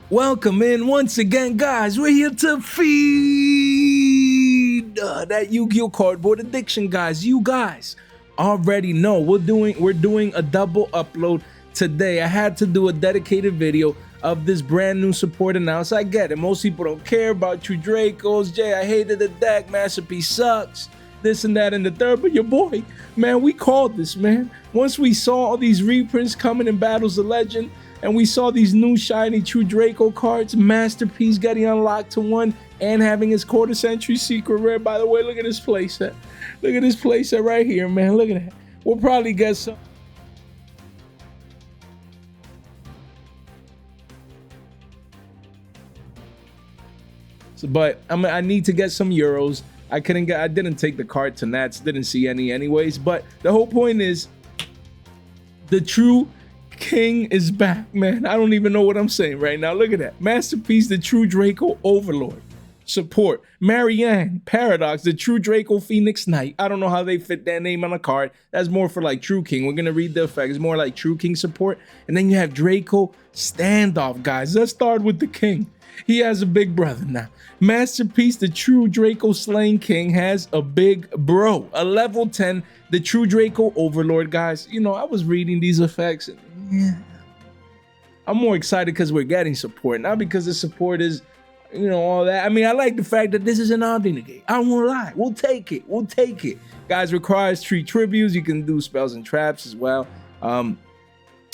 Welcome in once again, guys. We're here to feed that Yu-Gi-Oh cardboard addiction, guys. You guys already know we're doing a double upload today. I had to do a dedicated video of this brand new support announce. I get it. Most people don't care about True Dracos. Jay, I hated the deck. Masterpiece sucks. This and that and the third, but your boy, man, we called this, man. Once we saw all these reprints coming in Battles of Legend, and we saw these new shiny True Draco cards, Masterpiece getting unlocked to 1 and having his quarter century secret rare. By the way, look at this playset. Look at this playset right here, man. Look at that. We'll probably get some. But I need to get some euros. I didn't take the card to Nats, didn't see any anyways. But the whole point is the True King is back, man. I don't even know what I'm saying right now. Look at that. Masterpiece, the True Draco Overlord. Support. Marianne, Paradox, the True Draco Phoenix Knight. I don't know how they fit that name on a card. That's more for like True King. We're going to read the effect. It's more like True King support. And then you have Draco Standoff, guys. Let's start with the King. He has a big brother now. Masterpiece, the True Draco Slain King, has a big bro. A level 10, the True Draco Overlord, guys. You know, I was reading these effects and yeah, I'm more excited because we're getting support, not because the support is, you know, all that. I mean, I like the fact that this is an Omni Negate. I won't lie. We'll take it. We'll take it. Guys, requires 3 tributes. You can do spells and traps as well.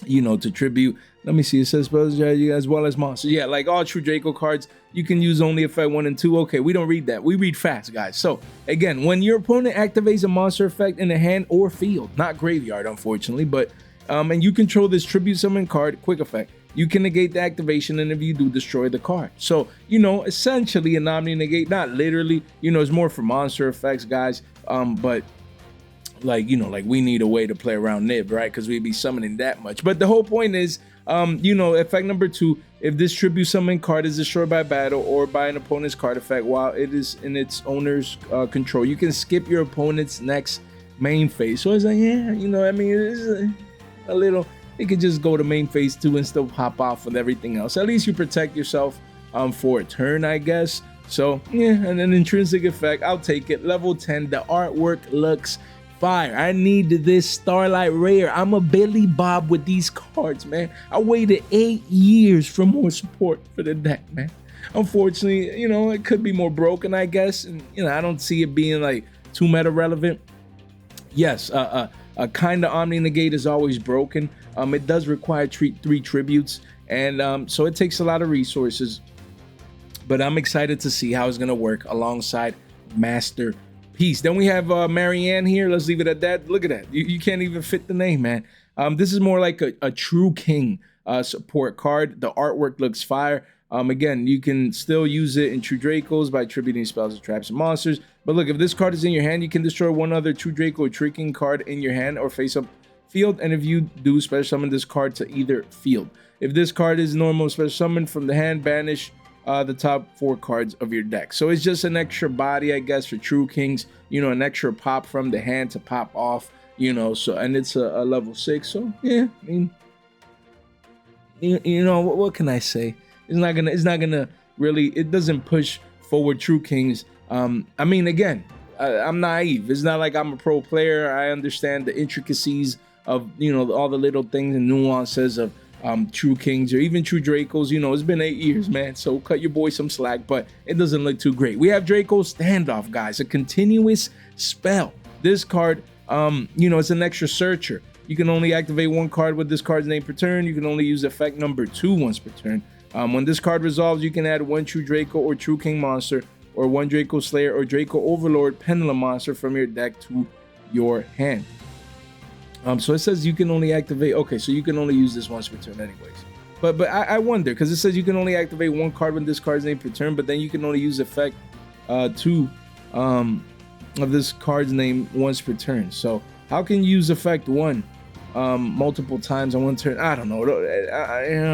You know, to tribute. Let me see. It says spells strategy as well as monsters. Yeah, like all True Draco cards, you can use only effect 1 and 2. Okay, we don't read that. We read fast, guys. So again, when your opponent activates a monster effect in the hand or field, not graveyard, unfortunately, but and you control this tribute summon card, quick effect, you can negate the activation, and if you do, destroy the card. So, you know, essentially an Omni Negate, not literally, you know, it's more for monster effects, guys. But like, you know, like we need a way to play around Nib, right? Because we'd be summoning that much. But the whole point is, you know, effect number 2, if this tribute summon card is destroyed by battle or by an opponent's card effect while it is in its owner's control, you can skip your opponent's next main phase. So it's like, yeah, you know, I mean, it's a little, it could just go to main phase 2 and still pop off with everything else. At least you protect yourself for a turn, I guess. So yeah, and an intrinsic effect, I'll take it. Level 10, the artwork looks fire. I need this Starlight Rare. I'm a Billy Bob with these cards, man. I waited 8 years for more support for the deck, man. Unfortunately, you know, it could be more broken, I guess. And, you know, I don't see it being like too meta relevant. Yes, a kind of Omni Negate is always broken. It does require 3 tributes, and so it takes a lot of resources. But I'm excited to see how it's going to work alongside Masterpiece. Then we have Marianne here. Let's leave it at that. Look at that. You can't even fit the name, man. This is more like a True King support card. The artwork looks fire. Again, you can still use it in True Dracos by tributing spells, traps, and monsters. But look, if this card is in your hand, you can destroy one other True Draco or True King card in your hand or face-up field. And if you do, special summon this card to either field. If this card is normal, special summon from the hand, banish the top 4 cards of your deck. So it's just an extra body, I guess, for True Kings. You know, an extra pop from the hand to pop off. You know, so, and it's a level 6. So yeah, I mean, you know, what can I say? It's not gonna really, it doesn't push forward True Kings. I mean, again, I'm naive. It's not like I'm a pro player. I understand the intricacies of, you know, all the little things and nuances of True Kings or even True Dracos. You know, it's been 8 years, man. So cut your boy some slack, but it doesn't look too great. We have Draco Standoff, guys, a continuous spell. This card, you know, it's an extra searcher. You can only activate 1 card with this card's name per turn. You can only use effect number 2 once per turn. When this card resolves, you can add 1 True Draco or True King monster or 1 Draco Slayer or Draco Overlord Pendulum monster from your deck to your hand. So it says you can only activate, okay, so you can only use this once per turn anyways. But I wonder, because it says you can only activate 1 card with this card's name per turn, but then you can only use effect 2 of this card's name once per turn. So how can you use effect 1 multiple times on 1 turn? I don't know.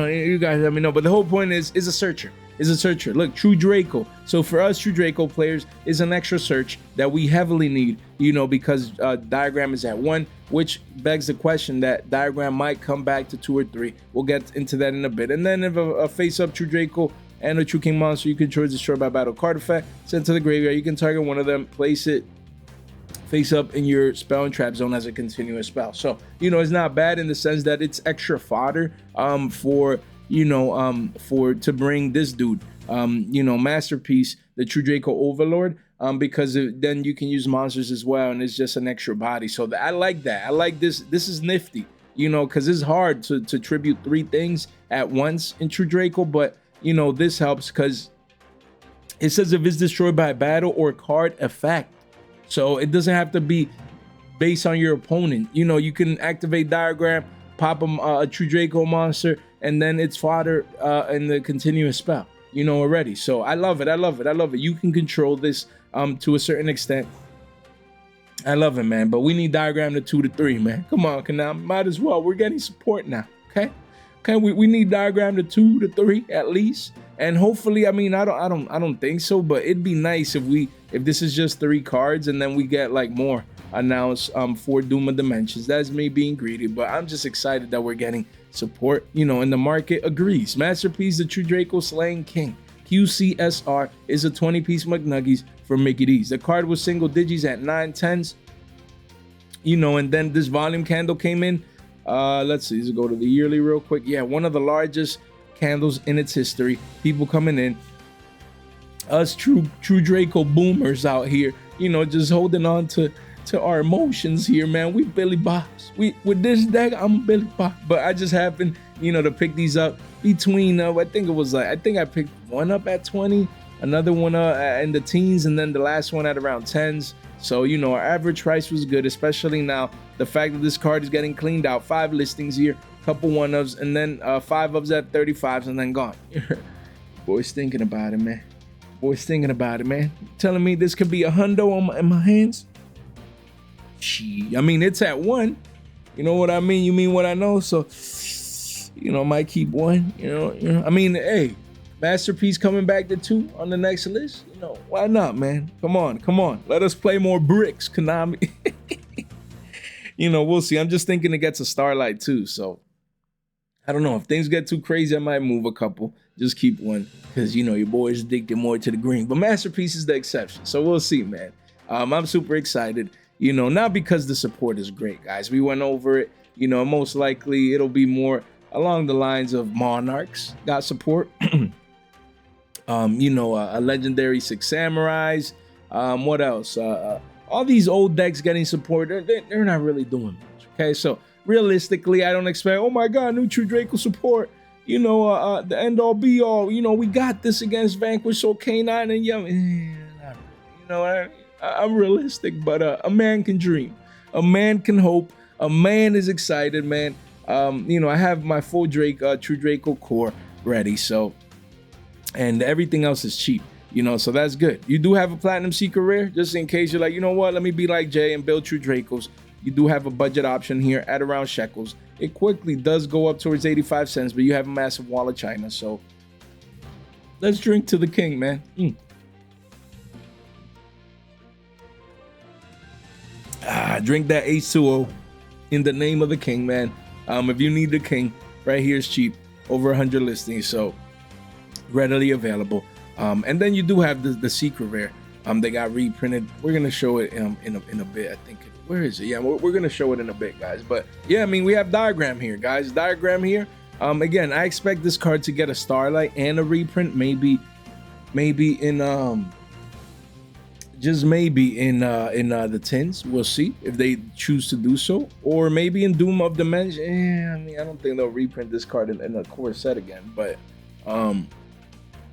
You guys let me know. But the whole point is a searcher. is a searcher. Look, True Draco. So for us True Draco players is an extra search that we heavily need, you know, because Diagram is at 1, which begs the question that Diagram might come back to 2 or 3. We'll get into that in a bit. And then if a face-up True Draco and a True King monster you control is destroyed by battle card effect, sent to the graveyard, you can target one of them, place it face up in your spell and trap zone as a continuous spell. So, you know, it's not bad in the sense that it's extra fodder for, you know, to bring this dude, you know, Masterpiece, the True Draco Overlord, because then you can use monsters as well, and it's just an extra body. So I like that. I like this. This is nifty, you know, because it's hard to tribute 3 things at once in True Draco, but, you know, this helps because it says if it's destroyed by battle or card effect. So it doesn't have to be based on your opponent. You know, you can activate Diagram, pop a True Draco monster, and then it's fodder in the continuous spell, you know, already. So I love it. I love it. I love it. You can control this to a certain extent. I love it, man. But we need Diagram to 2 to 3, man. Come on, now might as well. We're getting support now. Okay. Okay, we need Diagram to 2 to 3 at least. And hopefully, I mean, I don't think so, but it'd be nice if this is just 3 cards and then we get like more announced for Doom of Dimensions. That's me being greedy, but I'm just excited that we're getting support, you know, and the market agrees. Masterpiece, the True Draco Slaying King. QCSR is a 20-piece McNuggies for Mickey D's. The card was single digits at 9/10s, you know, and then this volume candle came in. Let's see, let's go to the yearly real quick. Yeah, one of the largest candles in its history. People coming in, us true Draco boomers out here, you know, just holding on to our emotions here, man. We Billy Bobs. With this deck, I'm Billy Bob, but I just happened, you know, to pick these up between I think it was like, I think I picked one up at 20, another one in the teens, and then the last one at around 10s. So, you know, our average price was good, especially now the fact that this card is getting cleaned out. 5 listings here, couple 1-ofs, and then 5 ofs at 35s, and then gone. Boy's thinking about it, man. Boy's thinking about it, man. Telling me this could be a hundo in my hands. Gee, I mean, it's at 1. You know what I mean? You mean what I know? So, you know, I might keep 1. You know. I mean, hey, Masterpiece coming back to 2 on the next list. You know, why not, man? Come on. Let us play more bricks, Konami. You know, we'll see. I'm just thinking it gets a Starlight too, so I don't know. If things get too crazy, I might move a couple. Just keep 1, because, you know, your boy is addicted more to the green. But Masterpiece is the exception, so we'll see, man. I'm super excited, you know, not because the support is great, guys. We went over it. You know, most likely it'll be more along the lines of Monarchs got support. You know, a legendary 6 Samurais. What else? All these old decks getting support, they're not really doing much. Okay, so realistically, I don't expect, oh my God, new True Draco support. You know, the end all be all. You know, we got this against Vanquish, so K9 and Young. You know, I'm realistic, but a man can dream, a man can hope, a man is excited, man. You know, I have my full True Draco core ready, so, and everything else is cheap. You know, so that's good. You do have a Platinum Secret Rare, just in case you're like, you know what, let me be like Jay and build True Dracos. You do have a budget option here at around shekels. It quickly does go up towards 85 cents, but you have a massive wall of China. So let's drink to the king, man. Drink that H2O in the name of the king, man. If you need the king, right here is cheap. Over 100 listings, so readily available. And then you do have the secret rare. They got reprinted. We're gonna show it in a bit. I think. Where is it? Yeah, we're gonna show it in a bit, guys. But yeah, I mean, we have Diagram here, guys. Diagram here. Again, I expect this card to get a Starlight and a reprint. Maybe in just maybe in the 10s. We'll see if they choose to do so, or maybe in Doom of Dimensions. Yeah, I mean, I don't think they'll reprint this card in a core set again, but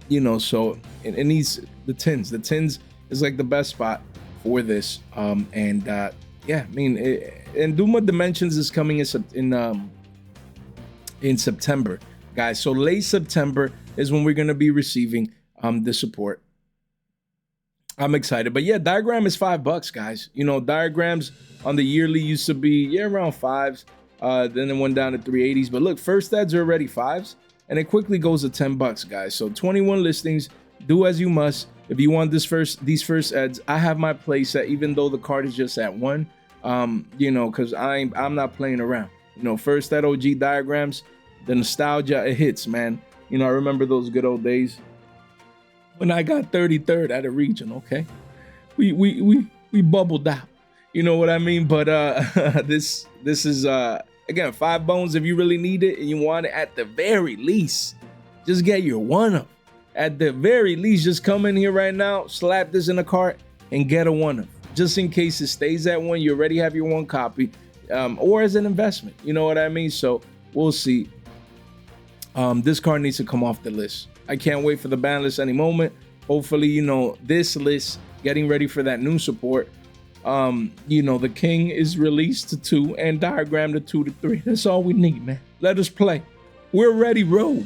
you know, so it needs the 10s. The 10s is like the best spot for this. Yeah, I mean, and Doom of Dimensions is coming in September, guys. So late September is when we're gonna be receiving the support. I'm excited, but yeah, Diagram is $5, guys. You know, Diagrams on the yearly used to be around 5s. Then it went down to 380s. But look, first ads are already 5s. and it quickly goes to 10 bucks, guys. So 21 listings, do as you must. If you want these first ads, I have my playset, even though the card is just at 1, you know, because I'm not playing around. You know, first that OG diagrams, the nostalgia, it hits, man. You know, I remember those good old days when I got 33rd at a region. Okay, we bubbled out. You know what I mean? But this is again 5 bones. If you really need it and you want it, at the very least, just get your 1-up. At the very least, just come in here right now, slap this in a cart, and get a 1-up. Just in case it stays at 1, you already have your 1 copy, or as an investment. You know what I mean? So we'll see. This card needs to come off the list. I can't wait for the ban list any moment. Hopefully, you know, this list getting ready for that new support. You know, the king is released to 2 and diagram to 2 to 3. That's all we need, man. Let us play. We're ready, rogue.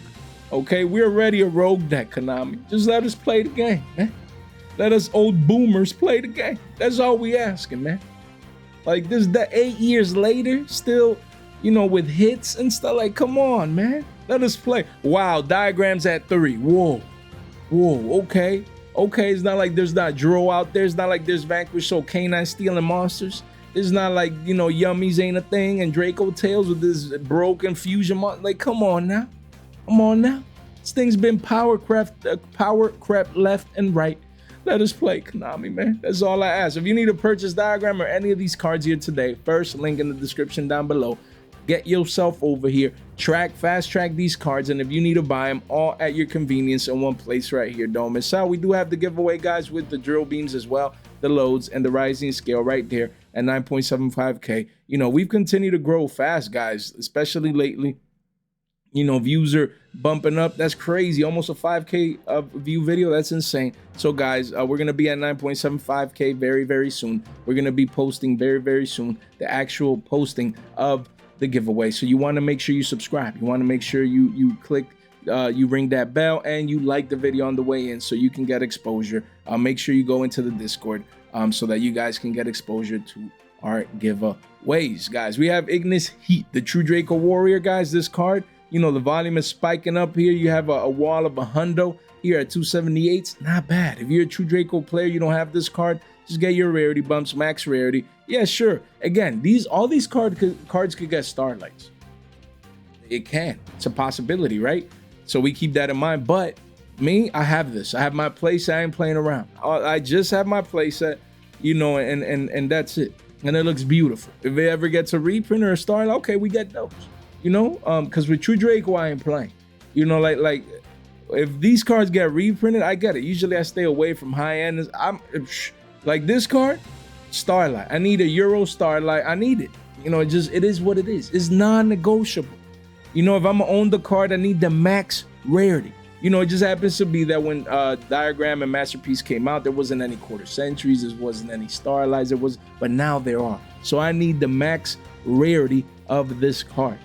Okay, we're ready a rogue deck, Konami. Just let us play the game, man. Let us old boomers play the game. That's all we asking, man. Like this, that 8 years later, still, you know, with hits and stuff. Like, come on, man. Let us play. Wow, diagrams at 3. Whoa, okay. Okay, it's not like there's not Draw out there. It's not like there's Vanquish, so Canine stealing monsters. It's not like, you know, Yummies ain't a thing and Draco Tails with this broken fusion. Like, come on now. Come on now. This thing's been power crept left and right. Let us play, Konami, man. That's all I ask. If you need a purchase diagram or any of these cards here today, first link in the description down below. Get yourself over here, fast track these cards, and if you need to buy them, all at your convenience in one place right here. Don't miss out. We do have the giveaway, guys, with the drill beams as well, the loads, and the rising scale right there at 9.75K. You know, we've continued to grow fast, guys, especially lately. You know, views are bumping up. That's crazy. Almost a 5K view video. That's insane. So, guys, we're going to be at 9.75K very, very soon. We're going to be posting very, very soon the actual posting of the giveaway. So you want to make sure you subscribe. You want to make sure you click, you ring that bell, and you like the video on the way in so you can get exposure. Make sure you go into the Discord so that you guys can get exposure to our giveaways, guys. We have Ignis Heat, the True Draco Warrior, guys. This card, you know, the volume is spiking up here. You have a wall of a hundo here at 278. Not bad. If you're a True Draco player, you don't have this card, just get your rarity bumps, max rarity. Yeah, sure. Again, all these cards could get starlights. It can. It's a possibility, right? So we keep that in mind. But me, I have this. I have my playset. I ain't playing around. I just have my playset, you know, and that's it. And it looks beautiful. If it ever gets a reprint or a starlight, okay, we get those. You know, because with True Draco, I ain't playing. You know, like if these cards get reprinted, I get it. Usually I stay away from high end. Like this card, Starlight. I need a Euro Starlight. I need it. You know, it is what it is. It's non-negotiable. You know, if I'm gonna own the card, I need the max rarity. You know, it just happens to be that when Diagram and Masterpiece came out, there wasn't any quarter centuries, there wasn't any Starlights, but now there are. So I need the max rarity of this card.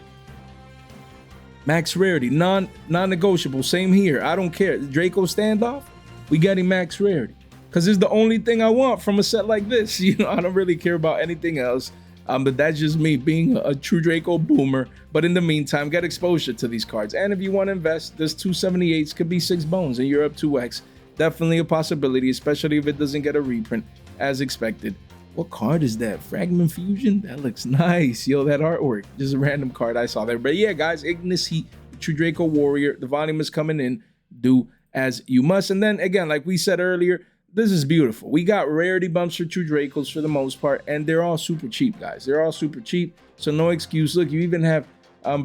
Max rarity, non-negotiable. Same here. I don't care. Draco standoff, we getting max rarity. Because it's the only thing I want from a set like this. You know, I don't really care about anything else. But that's just me being a True Draco boomer. But in the meantime, get exposure to these cards. And if you want to invest, this 278s could be 6 bones and you're up 2x. Definitely a possibility, especially if it doesn't get a reprint as expected. What card is that? Fragment Fusion? That looks nice. Yo, that artwork. Just a random card I saw there. But yeah, guys, Ignis Heat, True Draco Warrior. The volume is coming in. Do as you must. And then again, like we said earlier, this is beautiful. We got rarity bumps for True Dracos for the most part, and they're all super cheap, guys. They're all super cheap, so no excuse. Look, you even have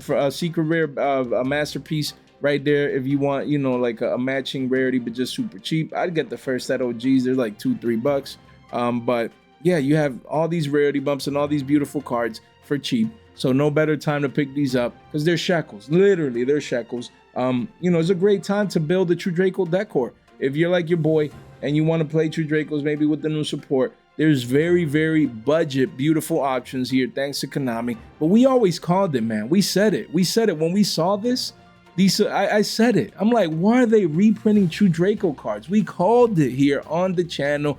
for a secret rare, a masterpiece right there if you want, you know, like a matching rarity, but just super cheap. I'd get the first set OGs. They're like $2-3. But yeah, you have all these rarity bumps and all these beautiful cards for cheap. So no better time to pick these up because they're shekels. Literally, they're shekels. You know, it's a great time to build a True Draco decor. If you're like your boy and you want to play True Dracos maybe with the new support, there's very, very budget, beautiful options here, thanks to Konami. But we always called it, man. We said it. We said it when we saw this. I said it. I'm like, why are they reprinting True Draco cards? We called it here on the channel.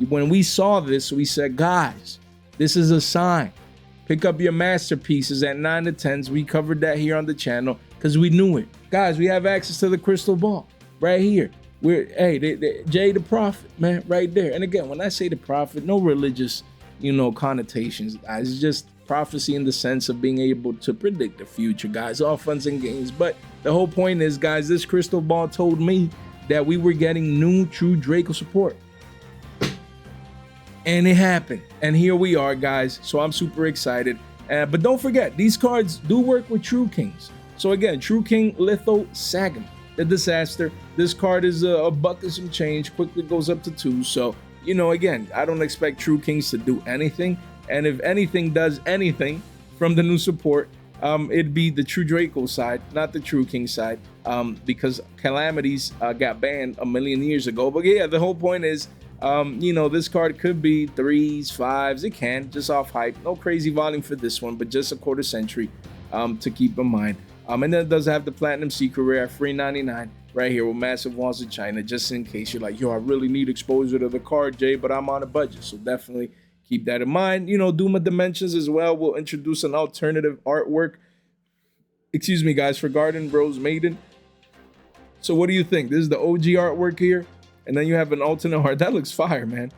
When we saw this, we said, guys, this is a sign. Pick up your masterpieces at 9 to 10s. We covered that here on the channel. because we knew it. Guys, we have access to the crystal ball right here. We're, hey, Jay the prophet, man, right there. And again, when I say the prophet, no religious, connotations, guys. It's just prophecy in the sense of being able to predict the future, guys. All fun and games. But the whole point is, guys, this crystal ball told me that we were getting new true Draco support. And it happened. And here we are, guys. So I'm super excited. But don't forget, these cards do work with True Kings. So again, True King Litho Sagam, the Disaster. This card is a buck and some change, quickly goes up to 2. So, again, I don't expect True Kings to do anything. And if anything does anything from the new support, it'd be the True Draco side, not the True King side, because Calamities got banned a million years ago. But yeah, the whole point is, this card could be 3s, 5s. It can, just off hype. No crazy volume for this one, but just a quarter century to keep in mind. And then it does have the Platinum Secret Rare at $3.99 right here with massive walls of China, just in case you're like, yo, I really need exposure to the card, Jay, but I'm on a budget. So definitely keep that in mind. Duma Dimensions as well will introduce an alternative artwork. Excuse me, guys, for Garden Rose Maiden. So what do you think? This is the OG artwork here. And then you have an alternate art. That looks fire, man.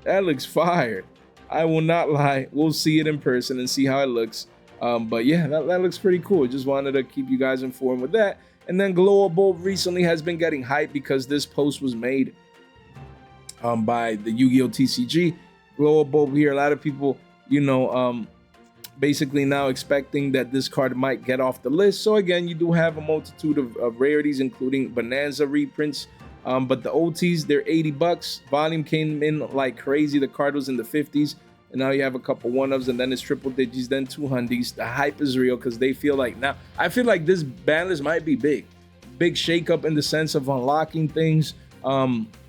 That looks fire. I will not lie. We'll see it in person and see how it looks. But yeah, that looks pretty cool. Just wanted to keep you guys informed with that. And then Glow Bulb recently has been getting hyped because this post was made by the Yu-Gi-Oh! TCG. Glow Bulb here, a lot of people, basically now expecting that this card might get off the list. So again, you do have a multitude of rarities, including Bonanza reprints. But the OTs, they're $80. Volume came in like crazy. The card was in the 50s. And now you have a couple one-ofs, and then it's triple digits, then 200s. The hype is real because they feel like now, I feel like this ban list might be big shakeup in the sense of unlocking things. A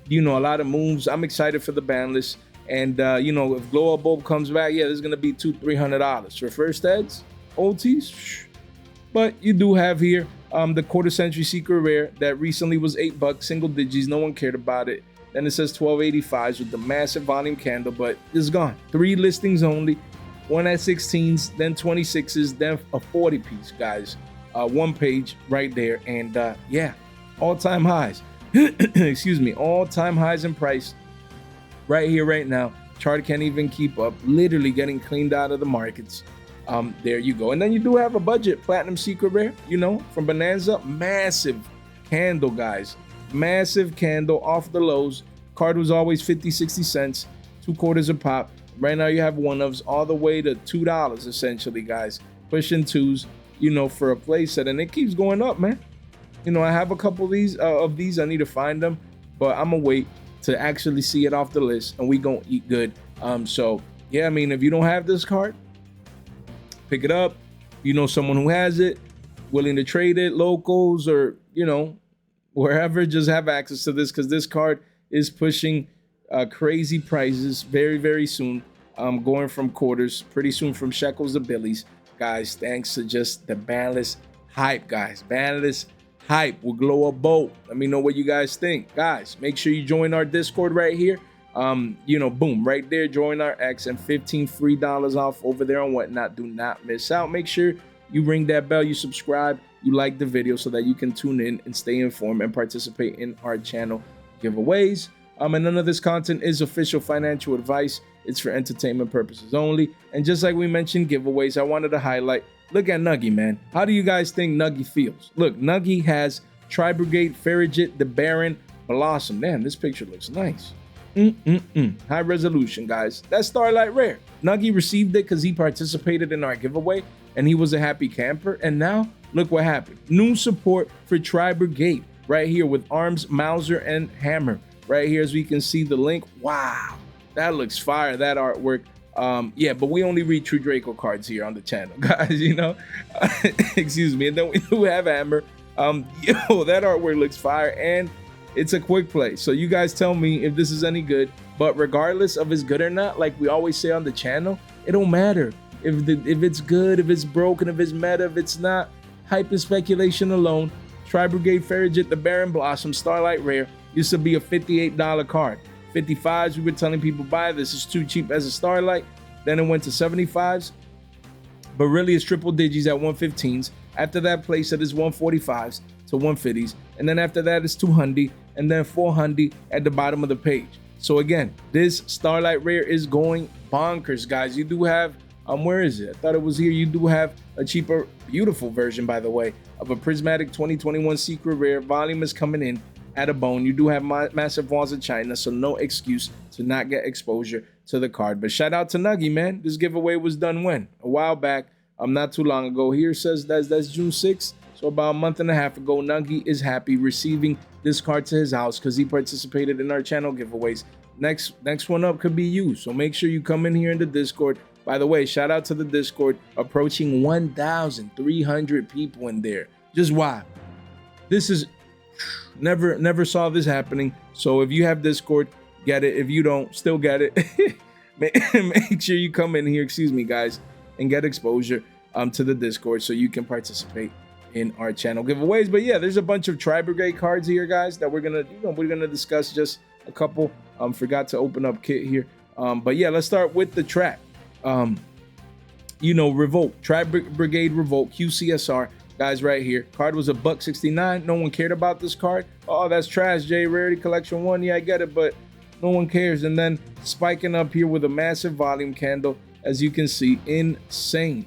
lot of moves. I'm excited for the ban list. And, if Glow Bulb comes back, yeah, there's going to be $200-300 for first heads, OTs. But you do have here the quarter century secret rare that recently was $8, single digits. No one cared about it. Then it says 1285s with the massive volume candle, but it's gone. 3 listings only, 1 at 16s, then 26s, then a 40 piece, guys. 1 page right there. And yeah, all-time highs. Excuse me, all-time highs in price right here, right now. Chart can't even keep up, literally getting cleaned out of the markets. There you go. And then you do have a budget Platinum Secret Rare, from Bonanza. Massive candle, guys. Massive candle off the lows. Card was always 50-60 cents, 2 quarters a pop. Right now you have one-ofs all the way to $2 essentially, guys. Pushing 2s, for a playset, and it keeps going up, man. I have a couple of these. I need to find them, but I'm gonna wait to actually see it off the list, and we gonna eat good. So yeah, I mean, if you don't have this card, pick it up. Someone who has it, willing to trade it, locals or wherever, just have access to this, because this card is pushing crazy prices very, very soon. Going from quarters, pretty soon from shekels to billies, guys, thanks to just the banless hype, guys. Banless hype will Glow Bulb. Let me know what you guys think, guys. Make sure you join our Discord right here. Boom, right there, join our X, and $15 free off over there on Whatnot. Do not miss out. Make sure you ring that bell, you subscribe, you like the video so that you can tune in and stay informed and participate in our channel giveaways. And none of this content is official financial advice. It's for entertainment purposes only. And just like we mentioned giveaways, I wanted to highlight, look at Nuggy, man. How do you guys think Nuggy feels? Look, Nuggy has Tri-Brigade, Farragut, the Baron, Blossom. Damn, this picture looks nice. High resolution, guys. That's Starlight Rare. Nuggy received it because he participated in our giveaway and he was a happy camper. And now look what happened. New support for Tri-Brigade right here with Arms, Mauser, and Hammer. Right here, as we can see the link. Wow, that looks fire, that artwork. Yeah, but we only read True Draco cards here on the channel, guys, Excuse me. And then we do have Hammer. That artwork looks fire, and it's a quick play. So you guys tell me if this is any good. But regardless of it's good or not, like we always say on the channel, it don't matter if it's good, if it's broken, if it's meta, if it's not. Hype and speculation alone. Tri-Brigade, Farragut, the Baron, Blossom, Starlight Rare used to be a $58 card. 55s, we were telling people, buy this, is too cheap as a Starlight. Then it went to 75s, but really it's triple digits at 115s. After that, place it is 145s to 150s, and then after that is 200, and then 400 at the bottom of the page. So again, this Starlight Rare is going bonkers, guys. You do have where is it? I thought it was here. You do have a cheaper, beautiful version, by the way, of a prismatic 2021 secret rare. Volume is coming in at a bone. You do have massive walls in China, so no excuse to not get exposure to the card. But shout out to Nuggy, man. This giveaway was done when? A while back, not too long ago. Here says that's June 6th, so about a month and a half ago. Nuggy is happy receiving this card to his house because he participated in our channel giveaways. Next one up could be you, so make sure you come in here in the Discord. By the way, shout out to the Discord, approaching 1,300 people in there. Just wow. This is never saw this happening. So if you have Discord, get it. If you don't, still get it. Make sure you come in here, excuse me, guys, and get exposure to the Discord so you can participate in our channel giveaways. But yeah, there's a bunch of Tri-Brigade cards here, guys, that we're gonna discuss. Just a couple. Forgot to open up kit here. But yeah, let's start with the trap. Revolt, Tri-Brigade Revolt QCSR, guys, right here. Card was $169. No one cared about this card. Oh, that's trash, Jay. Rarity collection 1. Yeah, I get it, but no one cares. And then spiking up here with a massive volume candle, as you can see. Insane.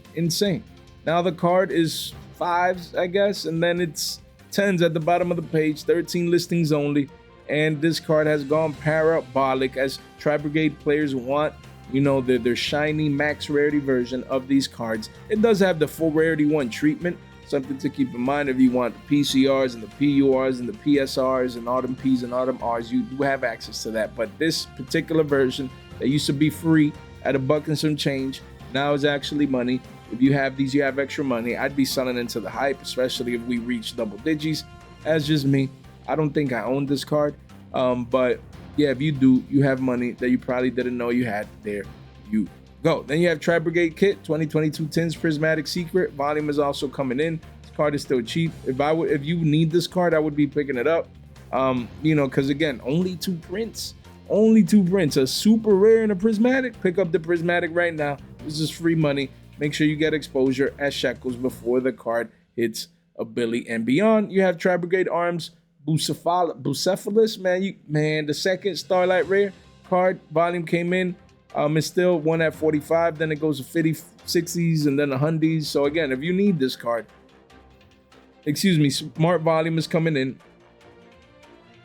Now the card is 5s, I guess, and then it's 10s at the bottom of the page. 13 listings only. And this card has gone parabolic as Tri-Brigade players want their shiny max rarity version of these cards. It does have the full rarity 1 treatment, something to keep in mind. If you want the PCRs and the PURs and the PSRs and Autumn Ps and Autumn Rs, you do have access to that. But this particular version that used to be free at $1 and some change now is actually money. If you have these, you have extra money. I'd be selling into the hype, especially if we reach double digits. That's just me. I don't think I own this card, but yeah, if you do, you have money that you probably didn't know you had. There you go. Then you have Tri-Brigade Kit 2022 Tins Prismatic Secret. Volume is also coming in. This card is still cheap. If you need this card, I would be picking it up. Because again, only 2 prints. A super rare and a prismatic. Pick up the prismatic right now. This is free money. Make sure you get exposure at shekels before the card hits $1 billion and beyond. You have Tri-Brigade Arms Bucephalus, man, the second Starlight Rare card. Volume came in. It's still 1 at 45. Then it goes to 50, 60s, and then 100s. So again, if you need this card, smart volume is coming in.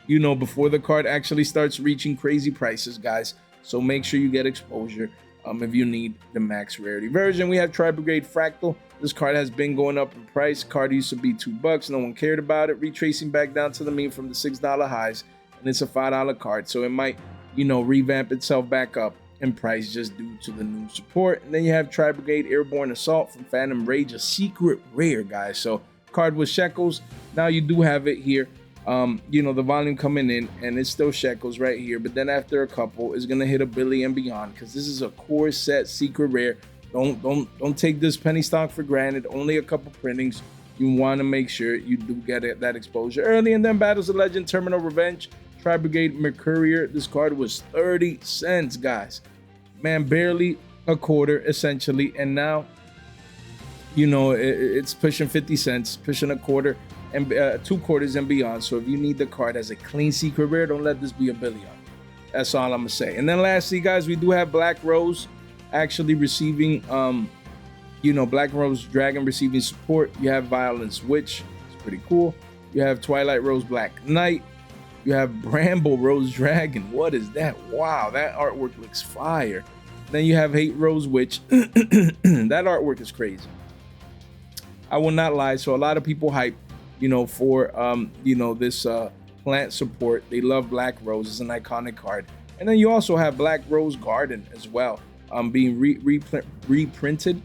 Before the card actually starts reaching crazy prices, guys. So make sure you get exposure. If you need the max rarity version. We have Tri-Brigade Fractal. This card has been going up in price. Card used to be $2. No one cared about it. Retracing back down to the mean from the $6 highs. And it's a $5 card. So it might, revamp itself back up in price just due to the new support. And then you have Tri-Brigade Airborne Assault from Phantom Rage, a secret rare, guys. So card was shekels. Now you do have it here. The volume coming in, and it's still shekels right here. But then after a couple, it's gonna hit $1 billion and beyond because this is a core set secret rare. Don't take this penny stock for granted. Only a couple printings. You want to make sure you do get that exposure early. And then Battles of Legend Terminal Revenge Tri-Brigade Mercurier. This card was 30 cents, guys. Man, barely a quarter essentially, and now it's pushing 50 cents, pushing a quarter and 2 quarters and beyond. So if you need the card as a clean secret rare, don't let this be $1 billion. That's all I'm gonna say. And then lastly, guys, we do have Black Rose actually receiving Black Rose Dragon receiving support. You have Violence Witch, it's pretty cool. You have Twilight Rose Black Knight. You have Bramble Rose Dragon. What is that? Wow, that artwork looks fire. Then you have Hate Rose Witch. That artwork is crazy, I will not lie. So a lot of people hype for this plant support. They love Black Rose. It's an iconic card. And then you also have Black Rose Garden as well, being reprinted.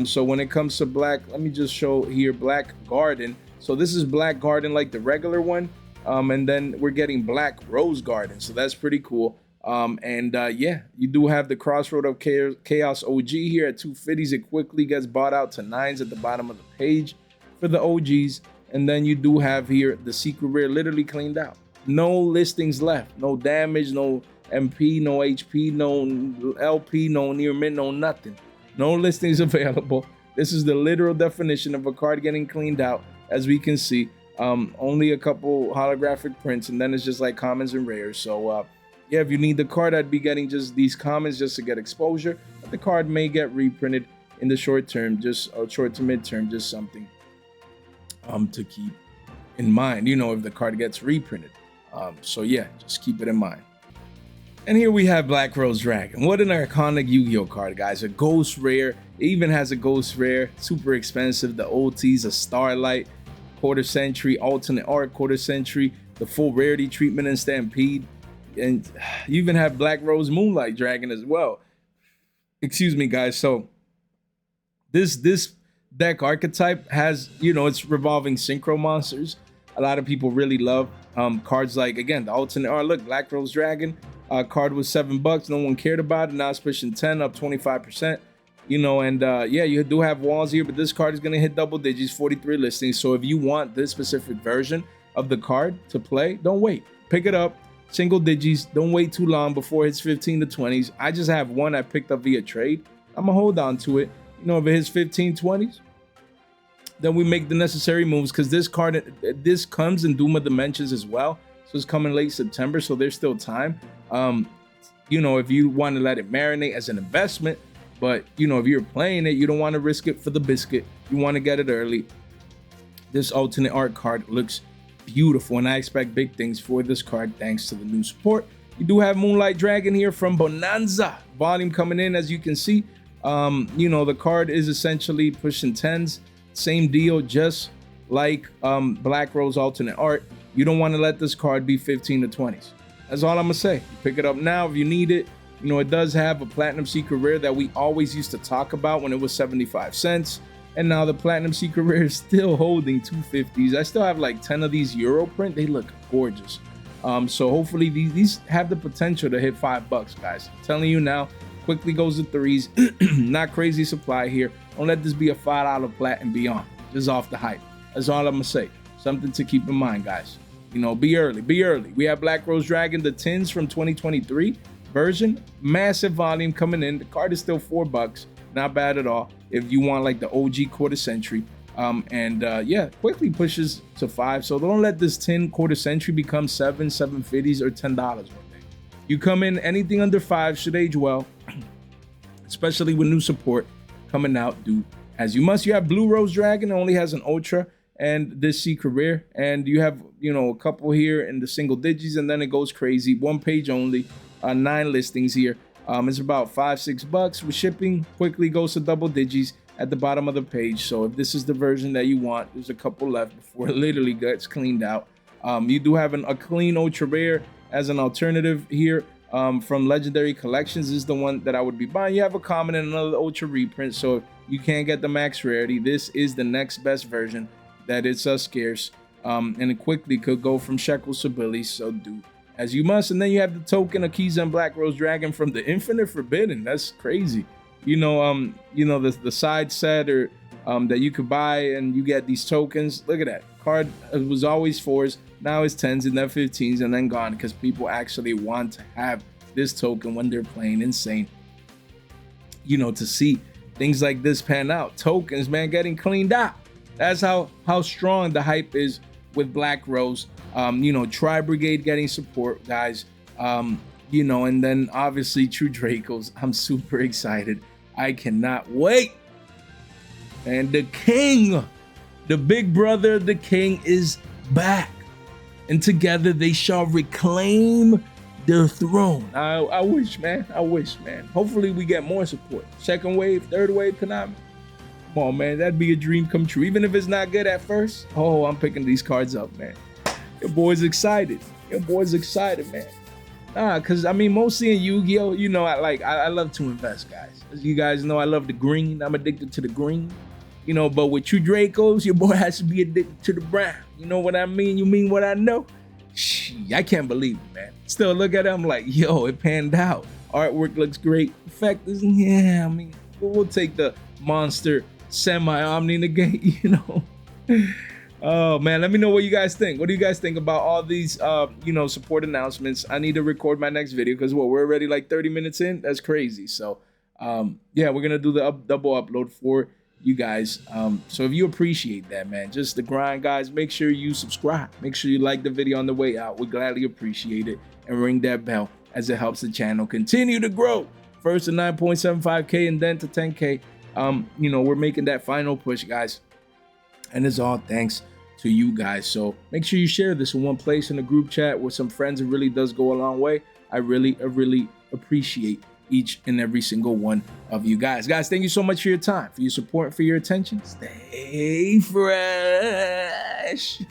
So when it comes to black, let me just show here Black Garden. So this is Black Garden like the regular one, and then we're getting Black Rose Garden. So that's pretty cool. Yeah, you do have the Crossroad of Chaos OG here at 250s. It quickly gets bought out to 9s at the bottom of the page for the OGs. And then you do have here the secret rare literally cleaned out. No listings left. No damage, no MP, no HP, no LP, no near mint, no nothing. No listings available. This is the literal definition of a card getting cleaned out, as we can see. Only a couple holographic prints, and then it's just like commons and rares. So yeah, if you need the card, I'd be getting just these commons just to get exposure. But the card may get reprinted in the short term, just short to mid-term, just something to keep in mind, you know, if the card gets reprinted. So yeah, just keep it in mind. And here we have Black Rose Dragon. What an iconic Yu-Gi-Oh card, guys. A ghost rare. It even has a ghost rare. Super expensive. The OT's a Starlight, quarter century, alternate art, quarter century, the full rarity treatment and Stampede. And you even have Black Rose Moonlight Dragon as well. Excuse me, guys. So this deck archetype has, you know, it's revolving synchro monsters. A lot of people really love cards like, again, the alternate art. Look, Black Rose Dragon. Card was $7. No one cared about it. Now it's pushing 10, up 25%. You know, and yeah, you do have walls here, but this card is going to hit double digits, 43 listings. So if you want this specific version of the card to play, don't wait. Pick it up, single digits. Don't wait too long before it hits 15 to 20s. I just have one I picked up via trade. I'm going to hold on to it. You know, if it hits 15, 20s, then we make the necessary moves, because this card, this comes in Duma Dimensions as well. So it's coming late September, so there's still time. You know, if you want to let it marinate as an investment, but you know, if you're playing it, you don't want to risk it for the biscuit. You want to get it early. This alternate art card looks beautiful, and I expect big things for this card thanks to the new support. You do have Moonlight Dragon here from Bonanza. Volume coming in, as you can see. You know, the card is essentially pushing 10s. Same deal, just like Black Rose alternate art. You don't want to let this card be 15 to 20s. That's all I'm gonna say. Pick it up now if you need it. You know, it does have a Platinum Secret Rare that we always used to talk about when it was 75 cents. And now the Platinum Secret Rare is still holding 250s. I still have like 10 of these Euro print. They look gorgeous. So hopefully these have the potential to hit $5, guys. I'm telling you now, quickly goes to threes. Not crazy supply here. Don't let this be a $5 plat and beyond. Just off the hype. That's all I'm gonna say. Something to keep in mind, guys. You know, be early, be early. We have Black Rose Dragon, the tins from 2023 version. Massive volume coming in. The card is still $4. Not bad at all. If you want like the OG quarter century. Yeah, quickly pushes to 5. So don't let this 10 quarter century become 750s or $10 one day. You come in, anything under 5 should age well, especially with new support coming out. Do as you must. You have Blue Rose Dragon. It only has an ultra and this secret rare, and you have, you know, a couple here in the single digits, and then it goes crazy. 1 page only, 9 listings here. It's about $5-6 with shipping. Quickly goes to double digits at the bottom of the page. So if this is the version that you want, there's a couple left before it literally gets cleaned out. You do have a clean ultra rare as an alternative here from Legendary Collections. This is the one that I would be buying. You have a common and another ultra reprint, so if you can't get the max rarity, this is the next best version that it's scarce, and it quickly could go from shekels to billies. So do as you must. And then you have the token Akiza and Black Rose Dragon from the Infinite Forbidden. That's crazy. You know, the side set or that you could buy, and you get these tokens. Look at that card. It was always 4s, now it's 10s and then 15s, and then gone, because people actually want to have this token when they're playing Insane. You know, to see things like this pan out. Tokens, man, getting cleaned out. That's how strong the hype is with Black Rose. You know, Tri Brigade getting support, guys. You know, and then obviously True Dracos. I'm super excited. I cannot wait. And the king, the big brother, the king is back. And together they shall reclaim their throne. I wish, man. I wish, man. Hopefully we get more support. Second wave, third wave, Konami. Come on, man. That'd be a dream come true. Even if it's not good at first. Oh, I'm picking these cards up, man. Your boy's excited. Your boy's excited, man. Because, I mean, mostly in Yu-Gi-Oh, you know, I love to invest, guys. As you guys know, I love the green. I'm addicted to the green. You know, but with True Dracos, your boy has to be addicted to the brown. You know what I mean? You mean what I know? I can't believe it, man. Still look at it, I'm like, yo, it panned out. Artwork looks great. Effect is, yeah, I mean, we'll take the monster semi-omni negate, you know. Oh man, let me know what you guys think. What do you guys think about all these you know, support announcements? I need to record my next video because we're already like 30 minutes in. That's crazy. So yeah, we're gonna do the double upload for you guys. So if you appreciate that, man, just the grind, guys, make sure you subscribe. Make sure you like the video on the way out. We gladly appreciate it. And ring that bell as it helps the channel continue to grow. First to 9.75K and then to 10K. You know, we're making that final push, guys. And it's all thanks to you guys. So make sure you share this in one place in a group chat with some friends. It really does go a long way. I really appreciate each and every single one of you guys. Guys, thank you so much for your time, for your support, for your attention. Stay fresh.